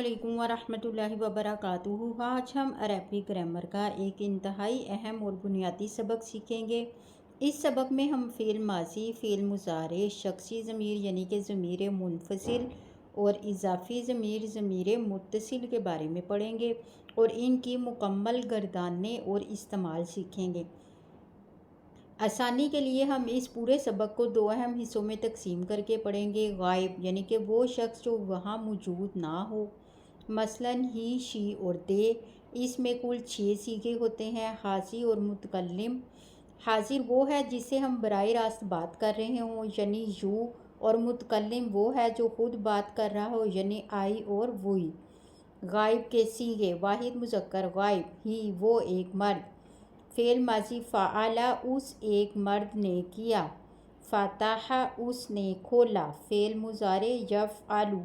वालेकुम वरहमतुल्लाहि वबरकातुहू। आज हम अरबी ग्रामर का एक इंतहाई अहम और बुनियादी सबक सीखेंगे। इस सबक में हम फ़ेल माजी, फ़ेल मुज़ारे, शख्सी ज़मीर यानी कि ज़मीर मुनफसिल और इजाफ़ी ज़मीर ज़मीर मुत्तसिल के बारे में पढ़ेंगे और इनकी मुकम्मल गर्दाने और इस्तेमाल सीखेंगे। आसानी के लिए हम इस पूरे सबक को दो अहम हिस्सों में तकसीम करके पढ़ेंगे। गायब यानी कि वो शख्स जो वहाँ मौजूद ना हो, मसलन ही, शी और दे। इसमें कुल 6 सीखे होते हैं। हाज़िर और मुतकल्लिम। हाज़िर वो है जिससे हम बराह रास्त बात कर रहे हों यानी यू, और मुतकल्लिम वो है जो ख़ुद बात कर रहा हो यानी आई और वही। गायब के सीगे। वाहिद मुज़क्कर गायब, ही वो एक मर्द। फ़ेल माजी फ़ाअला उस एक मर्द ने किया। फ़ताहा उसने खोला। फ़ेल मुज़ारे यफ़अलु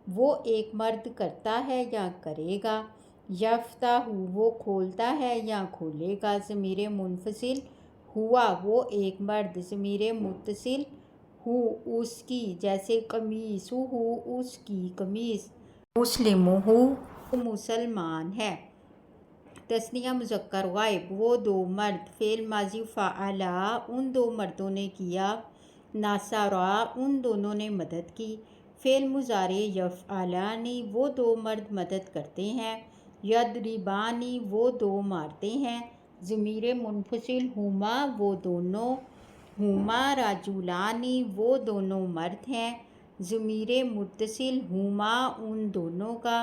वो एक मर्द करता है या करेगा। यफ़्ताहु वो खोलता है या खोलेगा। ज़मीर मुनफसिल हुआ वो एक मर्द। ज़मीर मुत्तसिल हु उसकी, जैसे कमीसुहु उसकी कमीज़। मुस्लिमुहु वो मुसलमान है। तस्निया मुज़क्कर गायब वो दो मर्द। फ़ेल माजी फ़ाअला उन दो मर्दों ने किया। नासारा उन दोनों ने मदद की। फ़ेल मुज़ारे यफ़अलानी वो दो मर्द मदद करते हैं। यदरिबानी वो दो मारते हैं। ज़मीर मुनफसिल हुमा वो दोनों। हुमा राजुलानी वो दोनों मर्द हैं। ज़मीर मुत्तसिल हुमा उन दोनों का,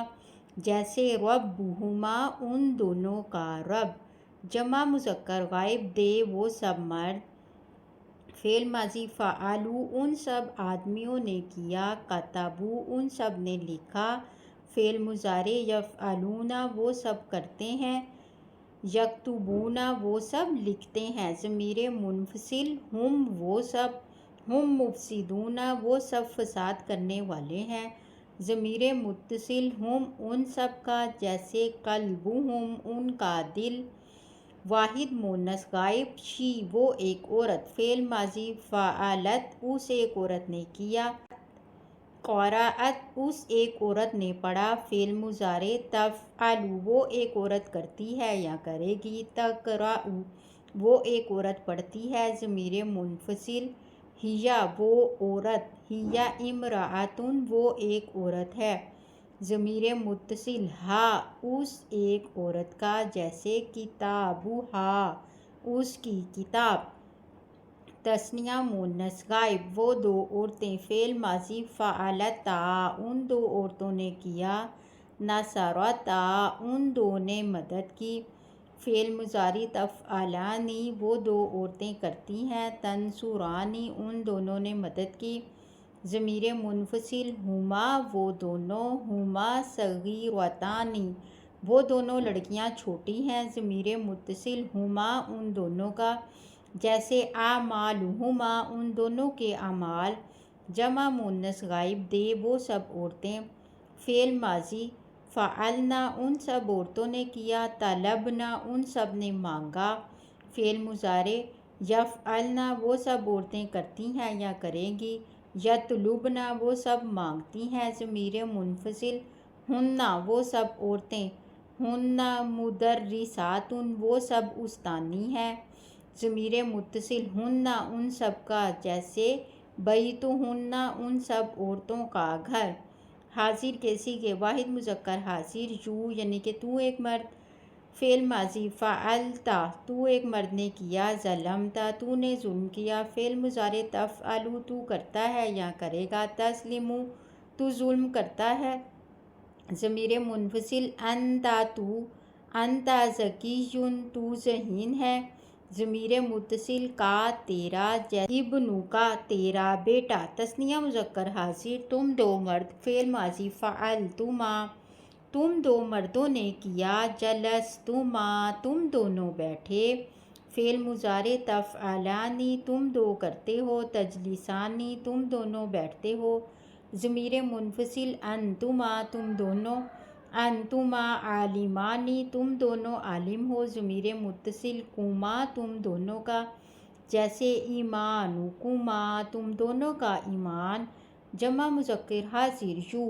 जैसे रब्बुहुमा उन दोनों का रब। जमा मुज़क्कर गायब दे वो सब मर्द। फ़ेल माजी फ़अलू उन सब आदमियों ने किया। कतबू उन सब ने लिखा। फ़ेल मुज़ारे यफ़अलूना वो सब करते हैं। यक्तुबूना वो सब लिखते हैं। ज़मीर मुनफसिल हुम वो सब। हुम मुफ़सिदूना वो सब फ़साद करने वाले हैं। ज़मीर मुत्तसिल हुम उन सब का, जैसे कल्बुहुम उनका दिल। वाहिद मोनस गायब शी वो एक औरत। फ़ेल माजी फ़अलत उस एक औरत ने किया। क़राअत उस एक औरत ने पढ़ा। फ़ेल मुज़ारे तफ़अलु वो एक औरत करती है या करेगी। तक़राउ वो एक औरत पढ़ती है। ज़मीर मुनफसिल हिया वो औरत। हिया इम्राअतुन वो एक औरत है। ज़मीर मुत्तसिल हा उस एक औरत का, जैसे किताबुहा उसकी किताब। तस्निया मुन्नस गायब वो दो औरतें। फ़ेल माजी फ़अलता उन दो औरतों ने किया। नसरता उन दो ने मदद की। फ़ेल मुज़ारी तफ़अलानी वो दो औरतें करती हैं। तंसुरानी उन दोनों ने मदद की। ज़मीर मुनफसिल हुमा वो दोनों। हुमा सगीरतानी वो दोनों लड़कियां छोटी हैं। ज़मीर मुत्तसिल हुमा उन दोनों का, जैसे आमालुहुमा उन दोनों के अमाल। जमा मुन्नस गायब दे वो सब औरतें। फ़ेल माजी फ़अलना उन सब औरतों ने किया। तलबना उन सब ने मांगा। फ़ेल मुज़ारे यफ़अलना वो सब औरतें करती हैं या करेंगी। यतलुबना वो सब मांगती हैं। ज़मीर मुनफसिल हुन्ना वो सब औरतें। हुन्ना मुदर्रिसातुन वो सब उस्तानी हैं। ज़मीर मुत्तसिल हुन्ना उन सब का, जैसे बैतुहुन्ना उन सब औरतों का घर। हाज़िर के सीगे। वाहिद मुज़क्कर हाज़िर यू यानी कि तू एक मर्द। फ़ेल माजी फ़अलता तू एक मर्द ने किया। ज़लमता तूने जुल्म किया। फ़ेल मुज़ारे तफ़अलु तू करता है या करेगा। तस्लिमु तू जुल्म करता है। ज़मीर मुनफसिल अंता तू। अंता ज़कीयुन तू ज़हीन है। ज़मीर मुत्तसिल का तेरा, जैसे इब्नु का तेरा बेटा। तस्निया मुज़क्कर हाज़िर तुम दो मर्द। फ़ेल माजी फ़अलतुमा तुम दो मर्दों ने किया। जलस्तुमा तुम दोनों बैठे। फ़ेल मुज़ारे तफ़अलानी तुम दो करते हो। तजलिसानी तुम दोनों बैठते हो। ज़मीर मुनफसिल अंतुमा तुम दोनों। अंतुमा आलिमानी तुम दोनों आलिम हो। ज़मीर मुत्तसिल कुमा तुम दोनों का, जैसे ईमानुकुमा तुम दोनों का ईमान। जमा मुज़क्कर हाज़िर यू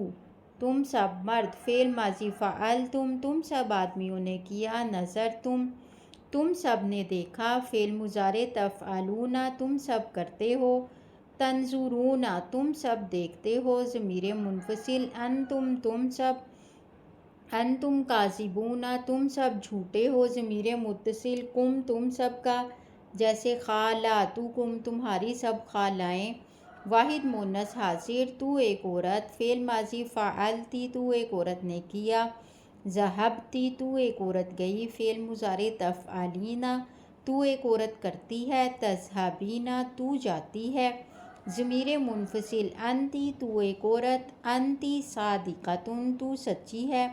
تم سب مرد فعل ماضی فعلتم تم سب آدمیوں نے کیا نظر تم سب نے دیکھا فعل مضارع تفعلون تم سب کرتے ہو تنظرون تم سب دیکھتے ہو ضمیر منفصل انتم تم سب انتم کاذبون تم سب جھوٹے ہو ضمیر متصل کم تم سب کا جیسے خالاتکم تمہاری سب خالائیں واحد مونث حاضر تو ایک عورت فعل ماضی فعلتی تو ایک عورت نے کیا ذہبتی تو ایک عورت گئی فعل مضارع تفعلینا تو ایک عورت کرتی ہے تذہبینا تو جاتی ہے ضمیر منفصل انتی تو ایک عورت انتی صادقتن تو سچی ہے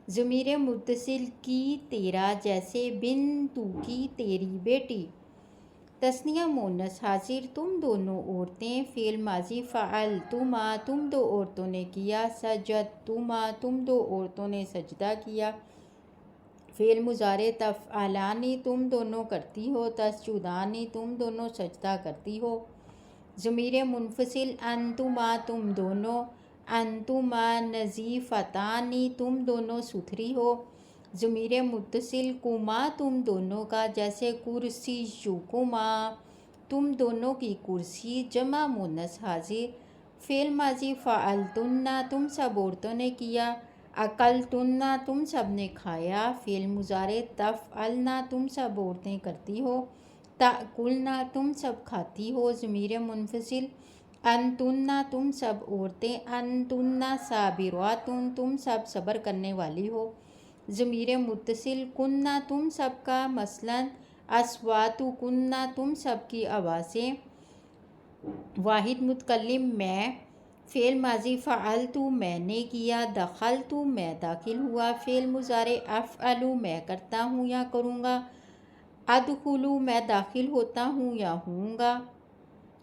ضمیر متصل کی تیرا جیسے بنتو کی تیری بیٹی تثنیہ مونث حاضر تم دونوں عورتیں فعل ماضی فعلتما تم دو عورتوں نے کیا سجدتما تم دو عورتوں نے سجدہ کیا فعل مضارع تفعلانی تم دونوں کرتی ہو تسجدانی تم دونوں سجدہ کرتی ہو ضمیر منفصل انتما تم دونوں انتما نظیفتانی تم دونوں ستھری ہو ضمیر متصل کما تم دونوں کا جیسے کرسی یکما تم دونوں کی کرسی جمع مونث حاضر فعل ماضی فعلتن تم سب عورتوں نے کیا اکلتن تم سب نے کھایا فعل مضارع تفعلنا تم سب عورتیں کرتی ہو تأکلنا تم سب کھاتی ہو ضمیر منفصل انتن تم سب عورتیں انتن صابراتن تم سب صبر کرنے والی ہو ضمیر متصل کننا تم سب کا مثلاً اصواتکن تم سب کی آوازیں واحد متکلم میں فعل ماضی فعلتو میں نے کیا دخلتو میں داخل ہوا فعل مضارع افعلو میں کرتا ہوں یا کروں گا ادخلو میں داخل ہوتا ہوں یا ہوں گا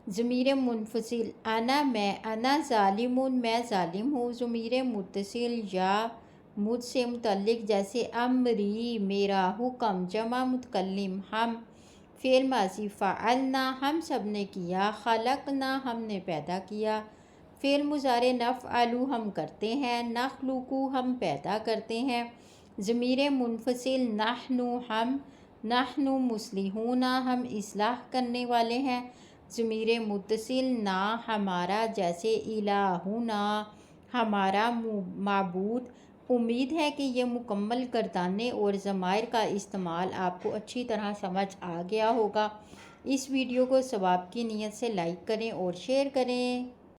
ضمیر منفصل انا میں انا ظالمون میں ظالم ہوں ضمیر متصل یا مجھ سے متعلق جیسے امری میرا حکم جمع متکلم ہم فعل ماضی فعلنا ہم سب نے کیا خلقنا ہم نے پیدا کیا فعل مضارع نفعلو ہم کرتے ہیں نخلقو ہم پیدا کرتے ہیں ضمیر منفصل نحنو ہم نحنو مصلحون ہم اصلاح کرنے والے ہیں ضمیر متصل نا ہمارا جیسے الہنا ہمارا معبود امید ہے کہ یہ مکمل گردانے اور ضمائر کا استعمال آپ کو اچھی طرح سمجھ آ گیا ہوگا۔ اس ویڈیو کو ثواب کی نیت سے لائک کریں اور شیئر کریں۔